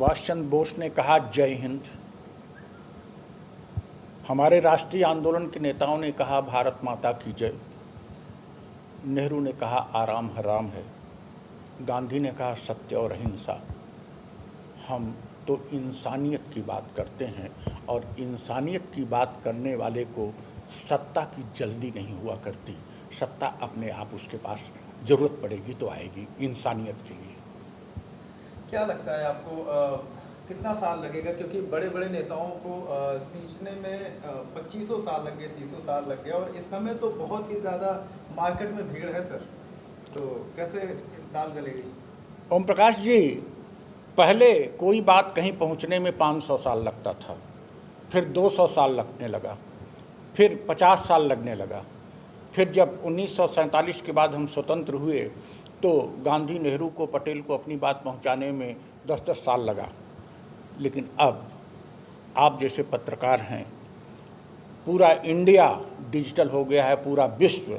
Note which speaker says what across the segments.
Speaker 1: सुभाष चंद्र बोस ने कहा जय हिंद। हमारे राष्ट्रीय आंदोलन के नेताओं ने कहा भारत माता की जय। नेहरू ने कहा आराम हराम है। गांधी ने कहा सत्य और अहिंसा। हम तो इंसानियत की बात करते हैं और इंसानियत की बात करने वाले को सत्ता की जल्दी नहीं हुआ करती। सत्ता अपने आप उसके पास ज़रूरत पड़ेगी तो आएगी इंसानियत के लिए।
Speaker 2: क्या लगता है आपको कितना साल लगेगा, क्योंकि बड़े बड़े नेताओं को सींचने में 2500 साल लग गए, 30 साल लग गए और इस समय तो बहुत ही ज़्यादा मार्केट में भीड़ है सर, तो कैसे दाल गलेगी?
Speaker 1: ओम प्रकाश जी, पहले कोई बात कहीं पहुंचने में 500 साल लगता था, फिर 200 साल लगने लगा, फिर 50 साल लगने लगा, फिर जब 1947 के बाद हम स्वतंत्र हुए तो गांधी, नेहरू को, पटेल को अपनी बात पहुंचाने में 10-10 साल लगा। लेकिन अब आप जैसे पत्रकार हैं, पूरा इंडिया डिजिटल हो गया है, पूरा विश्व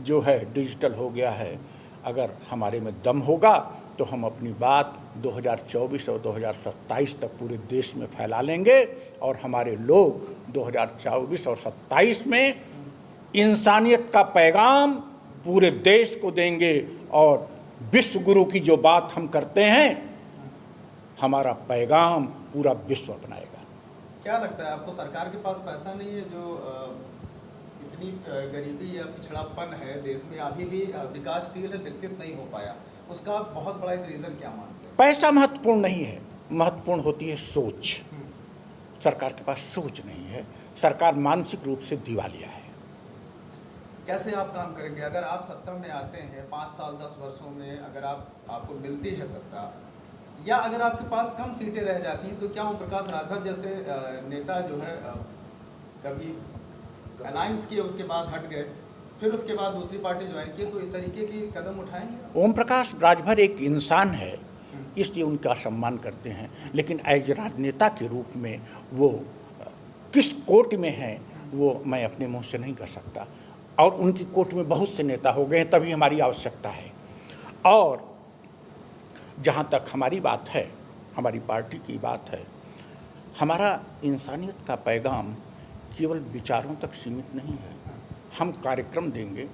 Speaker 1: जो है डिजिटल हो गया है। अगर हमारे में दम होगा तो हम अपनी बात 2024 और 2027 तक पूरे देश में फैला लेंगे और हमारे लोग 2024 और 27 में इंसानियत का पैगाम पूरे देश को देंगे और विश्व गुरु की जो बात हम करते हैं, हमारा पैगाम पूरा विश्व अपनाएगा।
Speaker 2: क्या लगता है आपको, सरकार के पास पैसा नहीं है? जो इतनी गरीबी या पिछड़ापन है देश में, अभी भी विकासशील विकसित नहीं हो पाया, उसका बहुत बड़ा एक रीज़न क्या मानते हैं?
Speaker 1: पैसा महत्वपूर्ण नहीं है, महत्वपूर्ण होती है सोच। सरकार के पास सोच नहीं है, सरकार मानसिक रूप से दिवालिया है।
Speaker 2: कैसे आप काम करेंगे अगर आप सत्ता में आते हैं 5 साल 10 वर्षों में, अगर आपको मिलती है सत्ता, या अगर आपके पास कम सीटें रह जाती हैं, तो क्या ओम प्रकाश राजभर जैसे नेता जो है कभी अलायंस किए उसके बाद हट गए, फिर उसके बाद दूसरी पार्टी ज्वाइन की, तो इस तरीके की कदम उठाएंगे?
Speaker 1: ओम प्रकाश राजभर एक इंसान है, इसलिए उनका सम्मान करते हैं, लेकिन एज राजनेता के रूप में वो किस कोर्ट में हैं वो मैं अपने मुंह से नहीं कर सकता। और उनकी कोर्ट में बहुत से नेता हो गए हैं, तभी हमारी आवश्यकता है। और जहाँ तक हमारी बात है, हमारी पार्टी की बात है, हमारा इंसानियत का पैगाम केवल विचारों तक सीमित नहीं है। हम कार्यक्रम देंगे,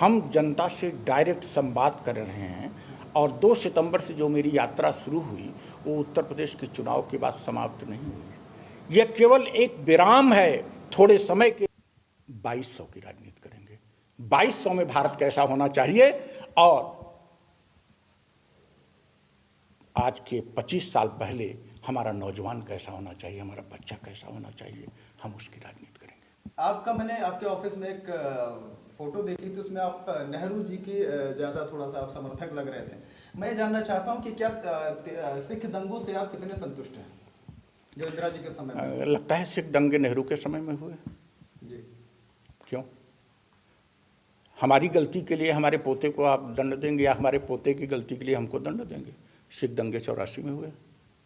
Speaker 1: हम जनता से डायरेक्ट संवाद कर रहे हैं और 2 सितंबर से जो मेरी यात्रा शुरू हुई वो उत्तर प्रदेश के चुनाव के बाद समाप्त नहीं हुई। यह केवल एक विराम है थोड़े समय के। 2200 की राजनीति करेंगे, 2200 में भारत कैसा होना चाहिए और आज के 25 साल पहले हमारा नौजवान कैसा होना चाहिए, हमारा बच्चा कैसा होना चाहिए, हम उसकी राजनीति करेंगे।
Speaker 2: आपका मैंने आपके ऑफिस में एक फोटो देखी थी, उसमें आप नेहरू जी की ज़्यादा थोड़ा सा आप समर्थक लग रहे थे। मैं जानना चाहता हूं कि क्या सिख दंगों से आप कितने संतुष्ट हैं जो इंदिरा जी के समय में?
Speaker 1: लगता है सिख दंगे नेहरू के समय में हुए
Speaker 2: जी।
Speaker 1: क्यों? हमारी गलती के लिए हमारे पोते को आप दंड देंगे या हमारे पोते की गलती के लिए हमको दंड देंगे? सिख दंगे 84 में हुए।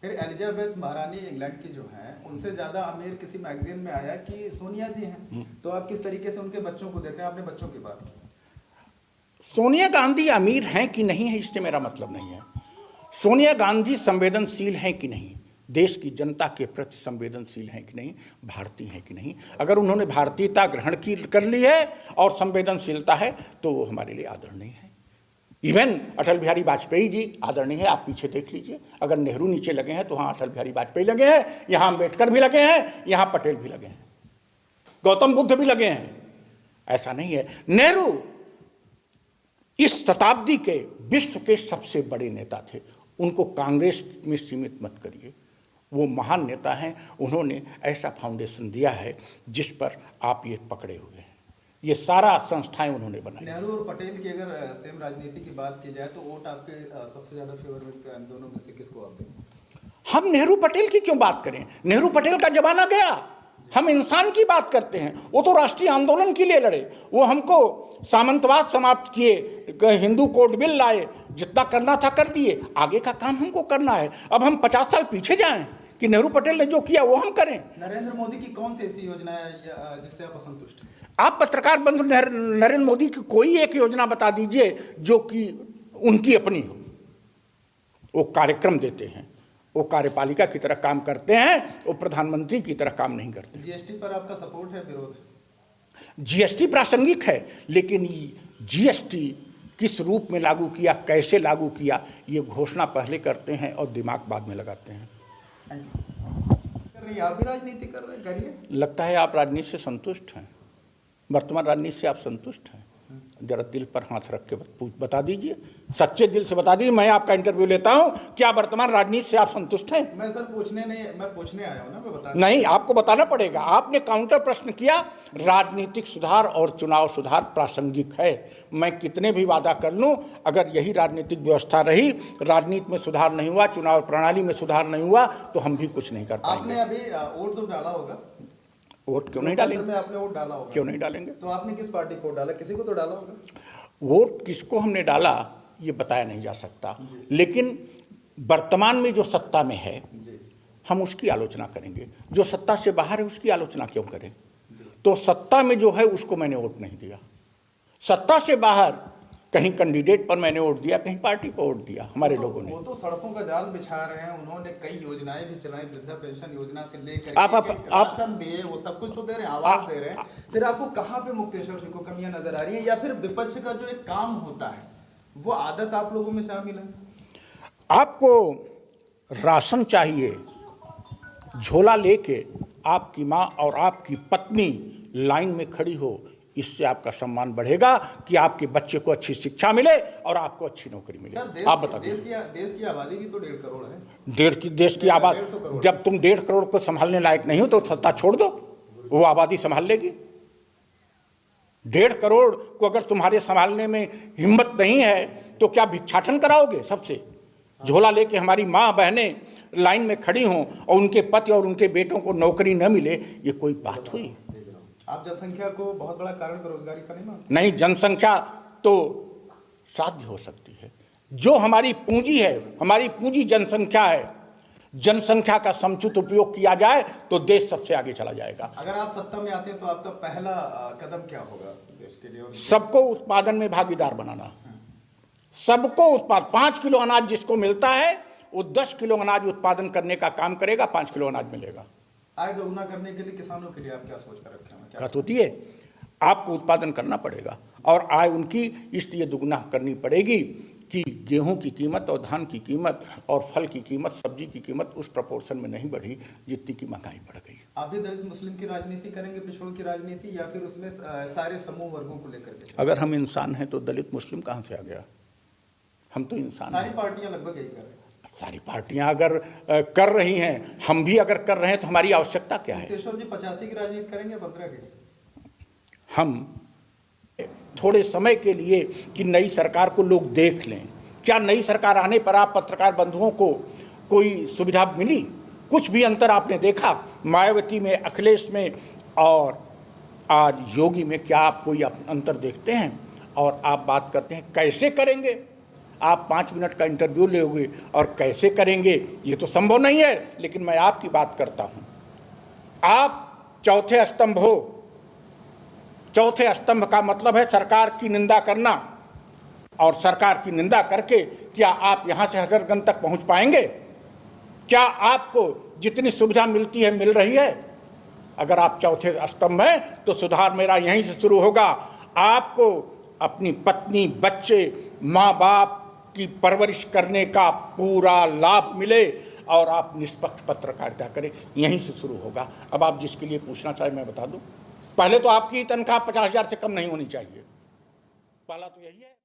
Speaker 2: फिर एलिजाबेथ महारानी इंग्लैंड की जो हैं, उनसे ज़्यादा अमीर किसी मैगजीन में आया कि सोनिया जी हैं। तो आप किस तरीके से उनके बच्चों को देख रहे हैं? आपने बच्चों की बात की।
Speaker 1: सोनिया गांधी अमीर हैं कि नहीं है इससे मेरा मतलब नहीं है। सोनिया गांधी संवेदनशील हैं कि नहीं, देश की जनता के प्रति संवेदनशील हैं कि नहीं, भारतीय हैं कि नहीं। अगर उन्होंने भारतीयता ग्रहण कर ली है और संवेदनशीलता है तो वो हमारे लिए आदरणीय है। इवन अटल बिहारी वाजपेयी जी आदरणीय है, आप पीछे देख लीजिए। अगर नेहरू नीचे लगे हैं तो हाँ अटल बिहारी वाजपेयी लगे हैं, यहाँ अम्बेडकर भी लगे हैं, यहाँ पटेल भी लगे हैं, गौतम बुद्ध भी लगे हैं। ऐसा नहीं है। नेहरू इस शताब्दी के विश्व के सबसे बड़े नेता थे। उनको कांग्रेस में सीमित मत करिए, वो महान नेता हैं। उन्होंने ऐसा फाउंडेशन दिया है जिस पर आप ये पकड़े हुए हैं। ये सारा संस्थाएं उन्होंने बनाई।
Speaker 2: नेहरू और पटेल की अगर सेम राजनीति की बात की जाए तो वोट आपके सबसे ज़्यादा फेवर में दोनों में से किसको आप देंगे?
Speaker 1: हम नेहरू पटेल की क्यों बात करें? नेहरू पटेल का जमाना गया, हम इंसान की बात करते हैं। वो तो राष्ट्रीय आंदोलन के लिए लड़े, वो हमको सामंतवाद समाप्त किए, हिंदू कोड बिल लाए, जितना करना था कर दिए। आगे का काम हमको करना है। अब हम 50 साल पीछे जाएं कि नेहरू पटेल ने जो किया वो हम करें?
Speaker 2: नरेंद्र मोदी की कौन सी ऐसी योजना है जिससे आप असंतुष्ट हैं?
Speaker 1: आप पत्रकार बंधु नरेंद्र मोदी की कोई एक योजना बता दीजिए जो कि उनकी अपनी हो। वो कार्यक्रम देते हैं, वो कार्यपालिका की तरह काम करते हैं, वो प्रधानमंत्री की तरह काम नहीं करते।
Speaker 2: जीएसटी पर आपका सपोर्ट है, विरोध?
Speaker 1: जीएसटी प्रासंगिक है, लेकिन जीएसटी किस रूप में लागू किया, कैसे लागू किया, ये घोषणा पहले करते हैं और दिमाग बाद में लगाते हैं।
Speaker 2: आप भी राजनीति कर रहे हैं, करिए।
Speaker 1: लगता है आप राजनीति से संतुष्ट हैं, वर्तमान राजनीति से आप संतुष्ट हैं? जरा दिल पर हाथ रख के बता दीजिए, सच्चे दिल से बता दीजिए। मैं आपका इंटरव्यू लेता हूं, क्या वर्तमान राजनीति से आप संतुष्ट हैं?
Speaker 2: मैं सर पूछने आया हूं ना, मैं बता
Speaker 1: नहीं, आपको बताना पड़ेगा। आपने काउंटर प्रश्न किया, राजनीतिक सुधार और चुनाव सुधार प्रासंगिक है। मैं कितने भी वादा कर लूं, अगर यही राजनीतिक व्यवस्था रही, राजनीति में सुधार नहीं हुआ, चुनाव प्रणाली में सुधार नहीं हुआ, तो हम भी कुछ नहीं कर पाएंगे।
Speaker 2: आपने अभी वोट तो डाला होगा?
Speaker 1: वोट क्यों नहीं डालेंगे?
Speaker 2: आपने वोट डाला होगा?
Speaker 1: क्यों नहीं डालेंगे?
Speaker 2: तो आपने किस पार्टी को डाला? किसी को तो डाला होगा।
Speaker 1: वोट किसको हमने डाला ये बताया नहीं जा सकता, लेकिन वर्तमान में जो सत्ता में है हम उसकी आलोचना करेंगे। जो सत्ता से बाहर है उसकी आलोचना क्यों करें? तो सत्ता में जो है उसको मैंने वोट नहीं दिया। सत्ता से बाहर कहीं कैंडिडेट पर मैंने वोट दिया, कहीं पार्टी पर वोट दिया हमारे लोगों ने।
Speaker 2: वो तो सड़कों का जाल बिछा रहे हैं, उन्होंने कई योजनाएं भी चलाई, वृद्धा पेंशन योजना से लेकर
Speaker 1: आप
Speaker 2: राशन दिए, वो सब कुछ तो दे रहे हैं, आवास दे रहे हैं। फिर आपको कहाँ पे मुक्तेश्वर जी को कमियां नजर आ रही है, या फिर विपक्ष का जो एक काम होता है वो आदत आप लोगों में शामिल है?
Speaker 1: आपको राशन चाहिए, झोला लेके आपकी माँ और आपकी पत्नी लाइन में खड़ी हो, इससे आपका सम्मान बढ़ेगा कि आपके बच्चे को अच्छी शिक्षा मिले और आपको अच्छी नौकरी मिले। आप बताइए,
Speaker 2: देश की आबादी भी तो 1.5 करोड़ है।
Speaker 1: देश की आबादी, जब तुम 1.5 करोड़ को संभालने लायक नहीं हो तो सत्ता छोड़ दो, वो आबादी संभाल लेगी। 1.5 करोड़ को अगर तुम्हारे संभालने में हिम्मत नहीं है तो क्या भिक्षाटन कराओगे? सबसे झोला लेके हमारी माँ बहनें लाइन में खड़ी हों और उनके पति और उनके बेटों को नौकरी न मिले, ये कोई बात हुई?
Speaker 2: आप जनसंख्या को बहुत बड़ा कारण बेरोजगारी का नहीं मानते?
Speaker 1: नहीं, जनसंख्या तो साध्य हो सकती है। जो हमारी पूंजी है, हमारी पूंजी जनसंख्या है। जनसंख्या का समुचित उपयोग किया जाए तो देश सबसे आगे चला जाएगा।
Speaker 2: अगर आप सत्ता में आते हैं तो आपका पहला कदम क्या होगा देश के लिए?
Speaker 1: सबको उत्पादन में भागीदार बनाना। सबको उत्पादन, 5 किलो अनाज जिसको मिलता है वो 10 किलो अनाज उत्पादन करने का काम करेगा, 5 किलो अनाज मिलेगा।
Speaker 2: आय दोगुना करने के लिए किसानों के लिए आप क्या सोच कर रखे हैं?
Speaker 1: बात होती है, आपको उत्पादन करना पड़ेगा और आय उनकी इसलिए दुगना करनी पड़ेगी कि गेहूं की कीमत और धान की कीमत और फल की कीमत, सब्जी की कीमत उस प्रपोर्शन में नहीं बढ़ी जितनी की महंगाई बढ़ गई।
Speaker 2: आप भी दलित मुस्लिम की राजनीति करेंगे, पिछड़ों की राजनीति, या फिर उसमें सारे समूह वर्गों को लेकर के?
Speaker 1: अगर हम इंसान हैं तो दलित मुस्लिम कहाँ से आ गया? हम तो इंसान हैं।
Speaker 2: सारी पार्टियां लगभग यही कर रही हैं।
Speaker 1: सारी पार्टियां अगर कर रही हैं, हम भी अगर कर रहे हैं तो हमारी आवश्यकता क्या है?
Speaker 2: मुक्तेश्वर जी 85 की राजनीति करेंगे 15 की?
Speaker 1: हम थोड़े समय के लिए कि नई सरकार को लोग देख लें, क्या नई सरकार आने पर आप पत्रकार बंधुओं को कोई सुविधा मिली? कुछ भी अंतर आपने देखा? मायावती में, अखिलेश में और आज योगी में क्या आप कोई अंतर देखते हैं? और आप बात करते हैं कैसे करेंगे? आप 5 मिनट का इंटरव्यू लोगे और कैसे करेंगे, ये तो संभव नहीं है। लेकिन मैं आपकी बात करता हूं, आप चौथे स्तंभ हो। चौथे स्तंभ का मतलब है सरकार की निंदा करना, और सरकार की निंदा करके क्या आप यहां से हजरतगंज तक पहुंच पाएंगे? क्या आपको जितनी सुविधा मिलती है मिल रही है? अगर आप चौथे स्तंभ हैं तो सुधार मेरा यहीं से शुरू होगा। आपको अपनी पत्नी, बच्चे, माँ बाप की परवरिश करने का पूरा लाभ मिले और आप निष्पक्ष पत्रकारिता करें, यहीं से शुरू होगा। अब आप जिसके लिए पूछना चाहे मैं बता दूं, पहले तो आपकी तनख्वाह 50,000 से कम नहीं होनी चाहिए, पहला तो यही है।